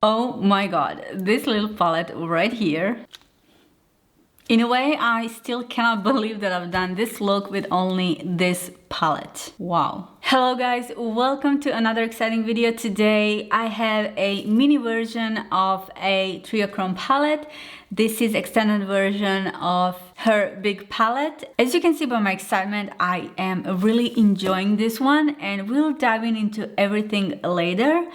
Oh my god, this little palette right here. In a way, I still cannot believe that I've done this look with only this palette. Wow. Hello guys, welcome to another exciting video. Today I have a mini version of a Triochrome palette. This is extended version of her big palette. As you can see by my excitement, I am really enjoying this one, and we'll dive into everything later.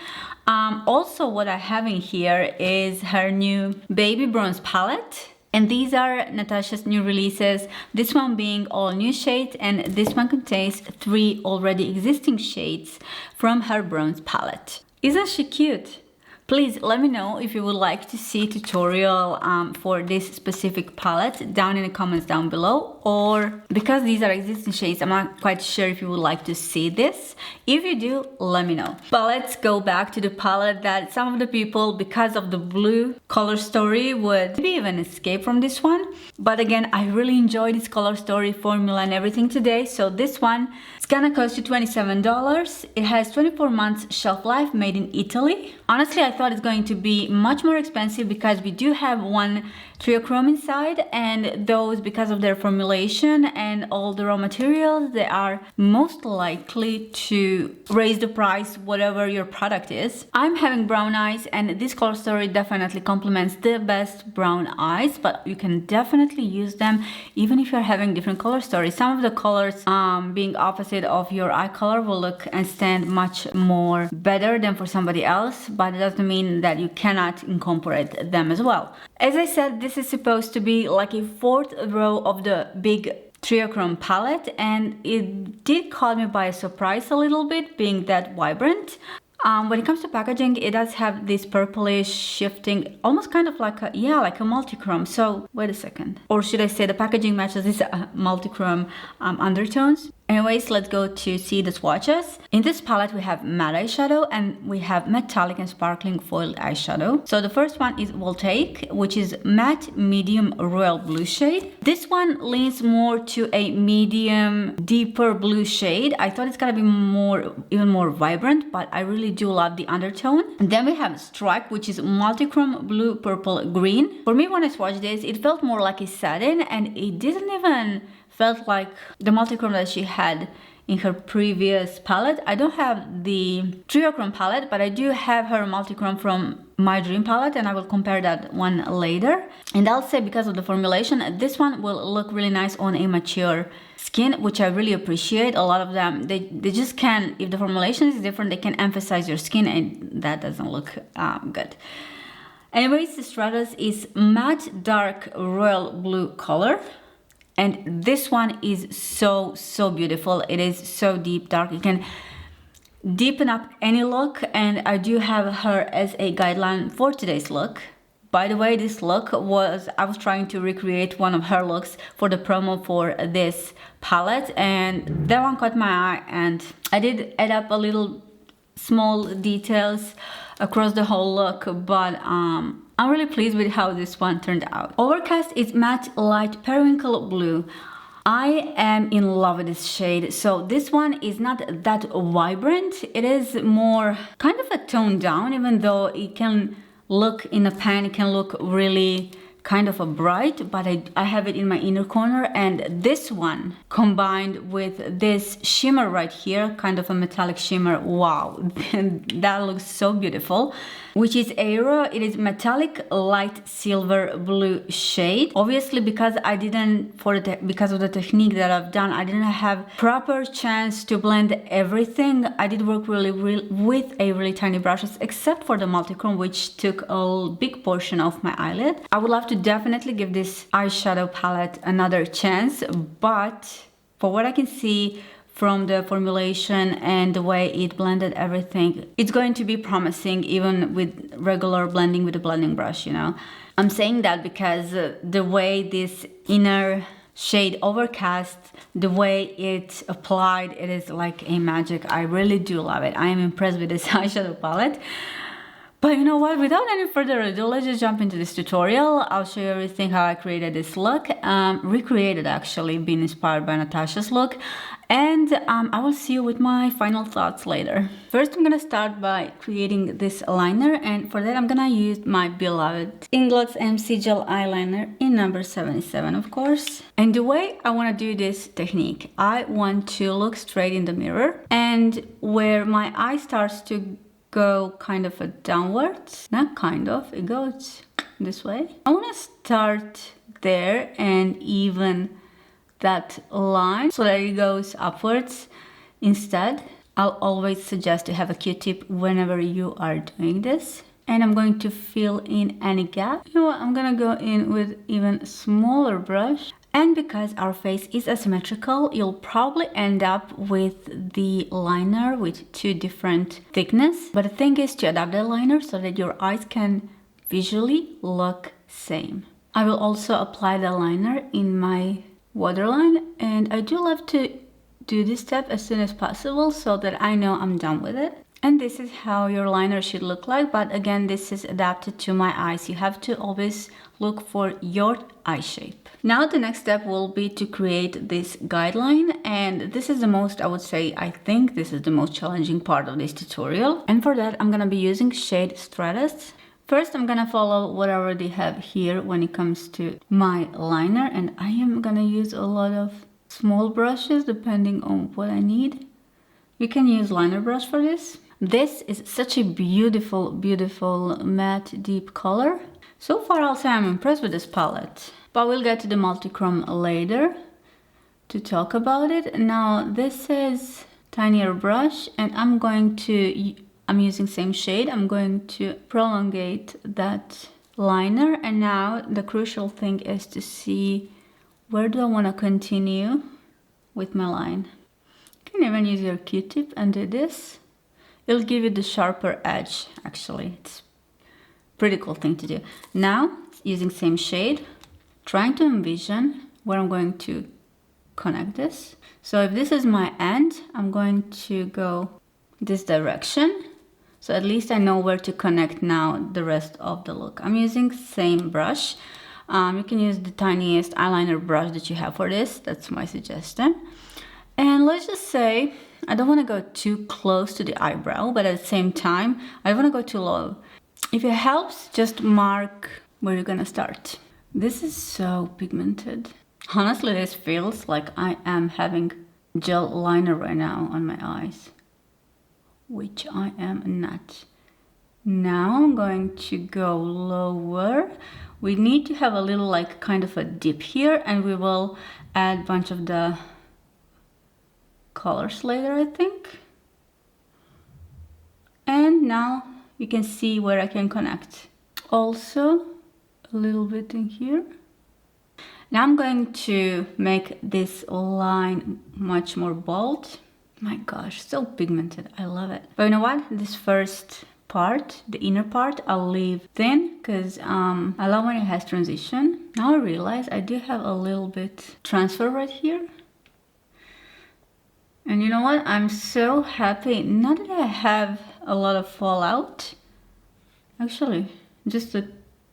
Also, what I have in here is her new baby bronze palette. And these are Natasha's new releases, this one being all new shades, and this one contains 3 already existing shades from her bronze palette. Isn't she cute? Please let me know if you would like to see a tutorial for this specific palette down in the comments down below, or because these are existing shades, I'm not quite sure if you would like to see this. If you do, let me know. But let's go back to the palette that some of the people, because of the blue color story, would maybe even escape from this one. But again, I really enjoyed this color story formula and everything today, so this one is gonna cost you $27. It has 24 months shelf life, made in Italy. Honestly, I thought it's going to be much more expensive because we do have one Triochrome inside, and those, because of their formulation and all the raw materials, they are most likely to raise the price whatever your product is. I'm having brown eyes, and this color story definitely complements the best brown eyes, but you can definitely use them even if you're having different color stories. Some of the colors being opposite of your eye color will look and stand much more better than for somebody else, but it doesn't mean that you cannot incorporate them as well. As I said, this is supposed to be like a 4th row of the big Triochrome palette, and it did caught me by surprise a little bit, being that vibrant. When it comes to packaging, it does have this purplish shifting, almost kind of like a multi-chrome. So wait a second, or should I say the packaging matches this multi-chrome undertones. Anyways, let's go to see the swatches. In this palette, we have matte eyeshadow and we have metallic and sparkling foiled eyeshadow. So the first one is Voltaic, which is matte medium royal blue shade. This one leans more to a medium deeper blue shade. I thought it's gonna be even more vibrant, but I really do love the undertone. And then we have Strike, which is multi-chrome blue, purple, green. For me, when I swatched this, it felt more like a satin, and it didn't even felt like the multi-chrome that she had in her previous palette. I don't have the Triochrome palette, but I do have her multi-chrome from my dream palette, and I will compare that one later. And I'll say, because of the formulation, this one will look really nice on a mature skin, which I really appreciate. A lot of them, they just can, if the formulation is different, they can emphasize your skin, and that doesn't look good. Anyways, the Stratus is matte dark royal blue color. And this one is so beautiful. It is so deep dark. You can deepen up any look, and I do have her as a guideline for today's look. By the way, this look was, I was trying to recreate one of her looks for the promo for this palette, and that one caught my eye, and I did add up a little small details across the whole look, but I'm really pleased with how this one turned out. Overcast is matte light periwinkle blue. I am in love with this shade. So this one is not that vibrant. It is more kind of a toned down, even though it can look in a pan, it can look really kind of a bright, but I have it in my inner corner, and this one combined with this shimmer right here, kind of a metallic shimmer, wow, that looks so beautiful, which is Aero. It is metallic light silver blue shade. Obviously, because I didn't, because of the technique that I've done, I didn't have proper chance to blend everything. I did work really with a really tiny brushes, except for the multi-chrome, which took a big portion of my eyelid. I would love to definitely give this eyeshadow palette another chance, but for what I can see from the formulation and the way it blended everything, it's going to be promising even with regular blending with a blending brush, you know. I'm saying that because the way this inner shade Overcast, the way it applied, it is like a magic. I really do love it. I am impressed with this eyeshadow palette. But you know what, without any further ado, let's just jump into this tutorial. I'll show you everything how I created this look, recreated actually, being inspired by Natasha's look. And I will see you with my final thoughts later. First, I'm gonna start by creating this liner, and for that I'm gonna use my beloved Inglot's MC Gel eyeliner in number 77, of course. And the way I wanna do this technique, I want to look straight in the mirror, and where my eye starts to go kind of downwards, not kind of, it goes this way. I wanna start there and even that line so that it goes upwards. Instead, I'll always suggest to have a Q-tip whenever you are doing this. And I'm going to fill in any gap. You know what, I'm gonna go in with even smaller brush. And because our face is asymmetrical, you'll probably end up with the liner with two different thickness. But the thing is to adapt the liner so that your eyes can visually look same. I will also apply the liner in my waterline, and I do love to do this step as soon as possible so that I know I'm done with it. And this is how your liner should look like, but again, this is adapted to my eyes. You have to always look for your eye shape. Now the next step will be to create this guideline, and this is the most, I would say, I think this is the most challenging part of this tutorial. And for that, I'm gonna be using shade Stratus. First, I'm gonna follow what I already have here when it comes to my liner, and I am gonna use a lot of small brushes depending on what I need. You can use liner brush for this. This is such a beautiful, beautiful matte deep color. So far, I'll say I'm impressed with this palette, but we'll get to the multichrome later to talk about it. Now, this is tinier brush, and I'm using same shade. I'm going to prolongate that liner, and now the crucial thing is to see where do I want to continue with my line. You can even use your Q-tip and do this. It'll give you the sharper edge, actually. It's a pretty cool thing to do. Now, using same shade, trying to envision where I'm going to connect this. So if this is my end, I'm going to go this direction. So at least I know where to connect now the rest of the look. I'm using same brush. You can use the tiniest eyeliner brush that you have for this. That's my suggestion. And let's just say, I don't want to go too close to the eyebrow, but at the same time, I don't want to go too low. If it helps, just mark where you're gonna start. This is so pigmented. Honestly, this feels like I am having gel liner right now on my eyes, which I am not. Now I'm going to go lower. We need to have a little like kind of a dip here, and we will add a bunch of the colors later, I think. And now you can see where I can connect. Also a little bit in here. Now I'm going to make this line much more bold. My gosh, so pigmented, I love it. But you know what? This first part, the inner part, I'll leave thin because I love when it has transition. Now I realize I do have a little bit transfer right here. And you know what? I'm so happy. Not that I have a lot of fallout. Actually, just a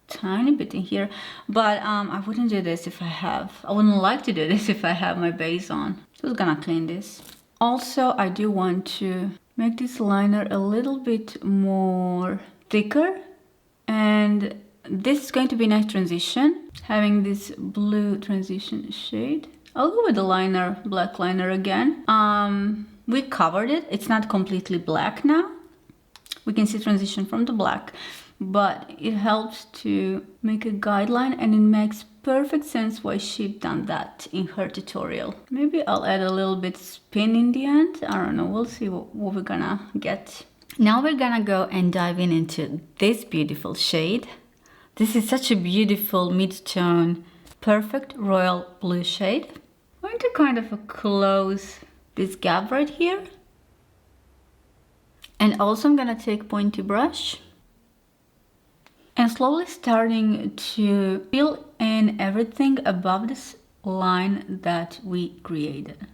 tiny bit in here. But I wouldn't do this if I wouldn't like to do this if I have my base on. So I'm gonna clean this. Also, I do want to make this liner a little bit more thicker. And this is going to be a nice transition. Having this blue transition shade. I'll go with the liner, black liner again. We covered it. It's not completely black now. We can see transition from the black, but it helps to make a guideline, and it makes perfect sense why she'd done that in her tutorial. Maybe I'll add a little bit spin in the end. I don't know. We'll see what we're gonna get. Now we're gonna go and dive into this beautiful shade. This is such a beautiful mid-tone, perfect royal blue shade. I'm going to kind of close this gap right here. And also I'm gonna take pointy brush and slowly starting to fill in everything above this line that we created.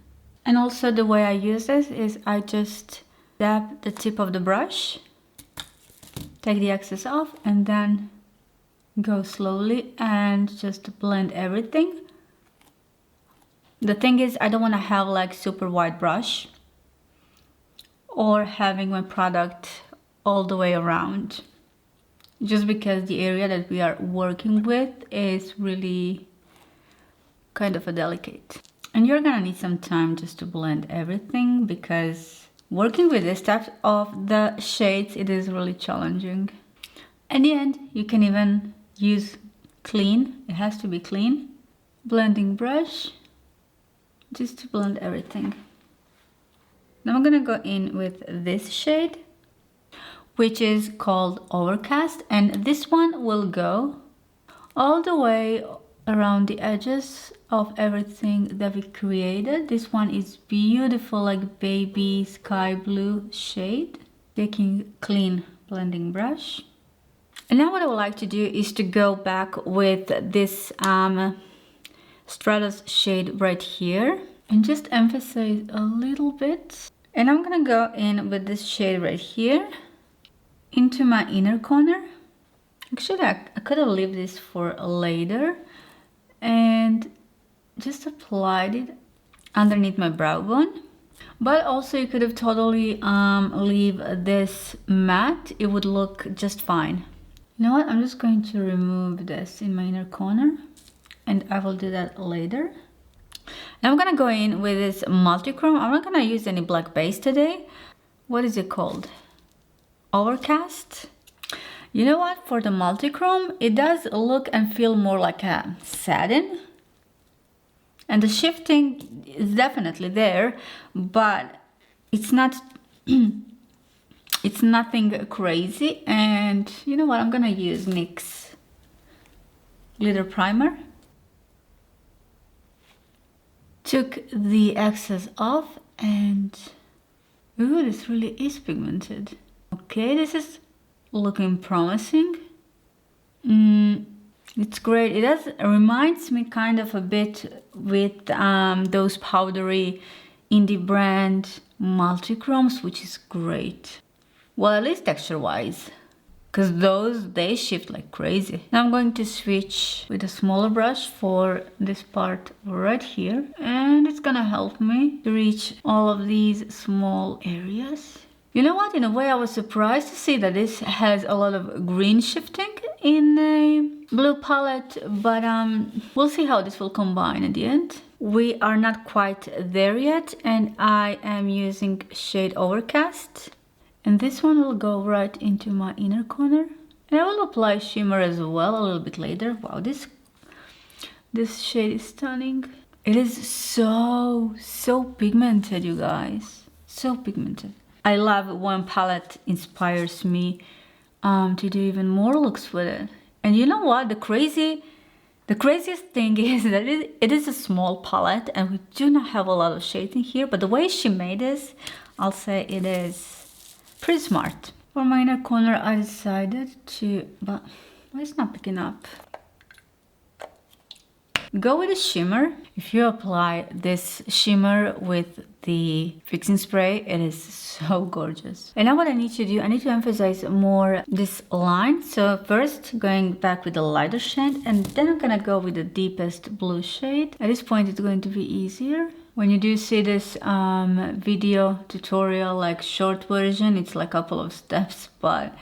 And also the way I use this is I just dab the tip of the brush, take the excess off, and then go slowly and just blend everything The thing is, I don't want to have like super wide brush or having my product all the way around, just because the area that we are working with is really kind of a delicate. And you're gonna need some time just to blend everything, because working with this type of the shades, it is really challenging. In the end, you can even use clean, it has to be clean, blending brush, just to blend everything. Now I'm gonna go in with this shade, which is called Overcast, and this one will go all the way around the edges of everything that we created. This one is beautiful, like baby sky blue shade. Taking clean blending brush. And now what I would like to do is to go back with this Stratus shade right here and just emphasize a little bit. And I'm gonna go in with this shade right here into my inner corner. Actually, I could have left this for later and just applied it underneath my brow bone. But also you could have totally leave this matte. It would look just fine. You know what? I'm just going to remove this in my inner corner, and I will do that later. Now I'm gonna go in with this multi-chrome. I'm not gonna use any black base today. What is it called? Overcast. You know what? For the multi-chrome, it does look and feel more like a satin. And the shifting is definitely there, but it's not it's nothing crazy. And you know what? I'm gonna use NYX glitter primer. Took the excess off, and ooh, this really is pigmented. Okay, this is looking promising. It's great. It reminds me kind of a bit with those powdery indie brand multi-chromes, which is great. Well, at least texture-wise, because those, they shift like crazy. Now I'm going to switch with a smaller brush for this part right here, and it's gonna help me to reach all of these small areas. You know what? In a way, I was surprised to see that this has a lot of green shifting in a blue palette, but we'll see how this will combine at the end. We are not quite there yet, and I am using shade Overcast. And this one will go right into my inner corner. And I will apply shimmer as well a little bit later. Wow, this shade is stunning. It is so pigmented, you guys. So pigmented. I love when palette inspires me to do even more looks with it. And you know what? The craziest thing is that it is a small palette, and we do not have a lot of shades in here. But the way she made this, I'll say it is pretty smart. For my inner corner, I decided to, but why is it not picking up? Go with a shimmer. If you apply this shimmer with the fixing spray, it is so gorgeous. And now what I need to do, I need to emphasize more this line. So first going back with the lighter shade, and then I'm gonna go with the deepest blue shade. At this point it's going to be easier. When you do see this video tutorial, like short version, it's like a couple of steps, but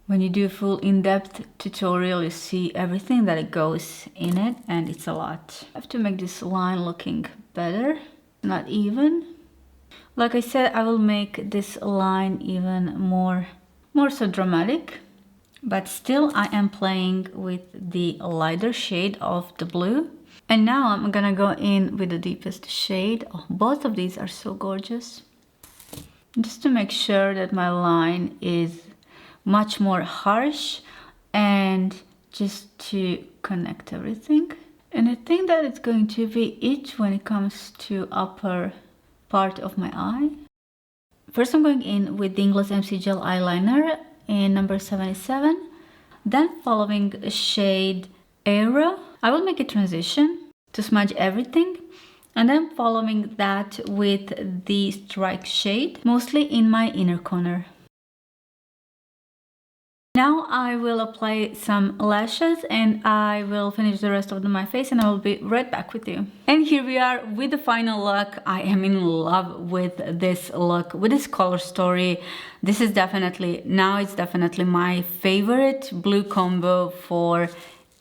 when you do full in-depth tutorial, you see everything that it goes in it, and it's a lot. I have to make this line looking better, not even. Like I said, I will make this line even more so dramatic, but still I am playing with the lighter shade of the blue. And now I'm gonna go in with the deepest shade. Oh, both of these are so gorgeous. Just to make sure that my line is much more harsh, and just to connect everything. And I think that it's going to be it when it comes to upper part of my eye. First I'm going in with the Ingles MC Gel eyeliner in number 77. Then following shade Aero, I will make a transition to smudge everything. And then following that with the Strike shade, mostly in my inner corner. Now I will apply some lashes and I will finish the rest of my face and I will be right back with you. And here we are with the final look. I am in love with this look, with this color story. This is definitely, now it's definitely my favorite blue combo for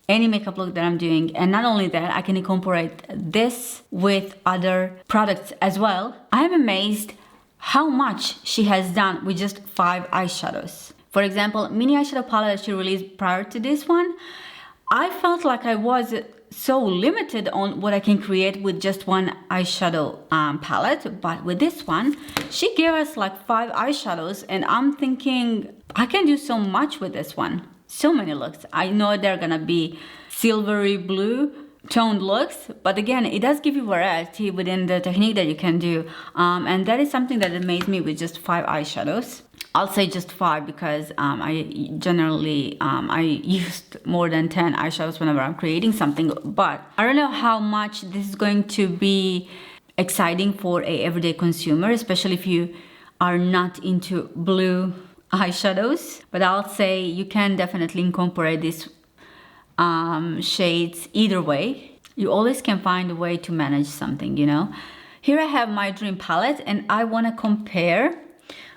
any makeup look that I'm doing. And not only that, I can incorporate this with other products as well. I'm amazed how much she has done with just 5 eyeshadows. For example, mini eyeshadow palette that she released prior to this one, I felt like I was so limited on what I can create with just one eyeshadow palette. But with this one, she gave us like 5 eyeshadows and I'm thinking I can do so much with this one. So many looks. I know they're gonna be silvery blue toned looks, but again, it does give you variety within the technique that you can do. And that is something that amazed me with just 5 eyeshadows. I'll say just 5 because I generally I used more than 10 eyeshadows whenever I'm creating something, but I don't know how much this is going to be exciting for a everyday consumer, especially if you are not into blue eyeshadows. But I'll say you can definitely incorporate these shades either way. You always can find a way to manage something, you know. Here I have my dream palette and I want to compare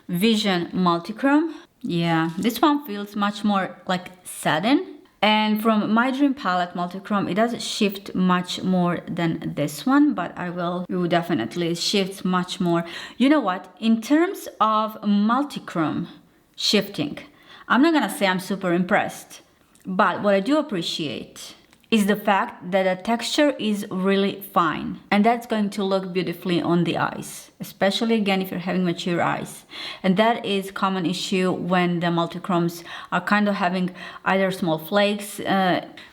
Vision Multichrome. Yeah, this one feels much more like satin. And from my dream palette Multichrome, it does shift much more than this one, but it will definitely shift much more. You know what? In terms of Multichrome shifting, I'm not gonna say I'm super impressed, but what I do appreciate is the fact that the texture is really fine and that's going to look beautifully on the eyes, especially again if you're having mature eyes. And that is common issue when the multichromes are kind of having either small flakes.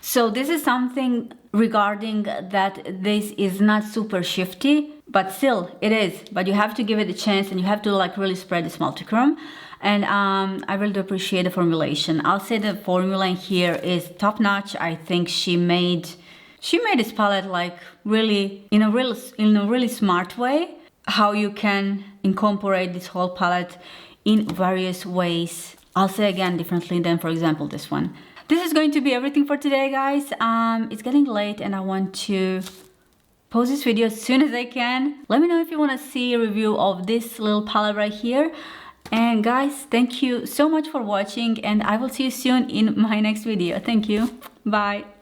So this is something regarding that this is not super shifty, but still it is, but you have to give it a chance and you have to like really spread this multichrome. And I really do appreciate the formulation. I'll say the formula here is top notch. I think she made this palette like really in a really smart way. How you can incorporate this whole palette in various ways. I'll say again differently than, for example, this one. This is going to be everything for today, guys. It's getting late and I want to post this video as soon as I can. Let me know if you want to see a review of this little palette right here. And guys, thank you so much for watching and I will see you soon in my next video. Thank you. Bye.